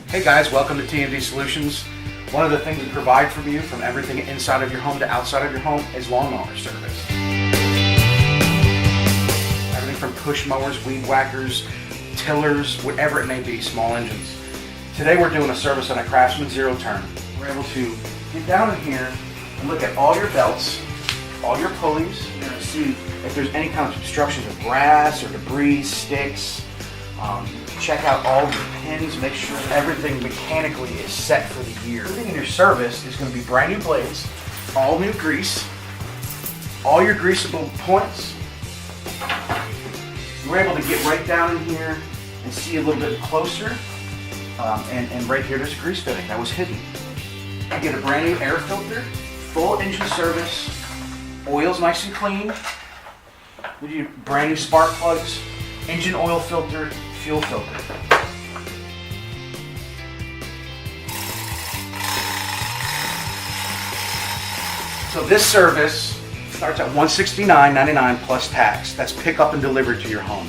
Hey guys, welcome to TMD Solutions. One of the things we provide for you from everything inside of your home to outside of your home is lawnmower service. Everything from push mowers, weed whackers, tillers, whatever it may be, small engines. Today we're doing a service on a Craftsman zero turn. We're able to get down in here and look at all your belts, all your pulleys. You're going to see if there's any kind of obstructions of grass or debris, sticks. Check out all the pins, make sure everything mechanically is set for the year. Everything in your service is going to be brand new blades, all new grease, all your greasable points. We're able to get right down in here and see a little bit closer. And right here, there's a grease fitting that was hidden. You get a brand new air filter, full engine service, oil's nice and clean. We do brand new spark plugs, engine oil filter, fuel filter. So this service starts at $169.99 plus tax. That's pick up and delivered to your home.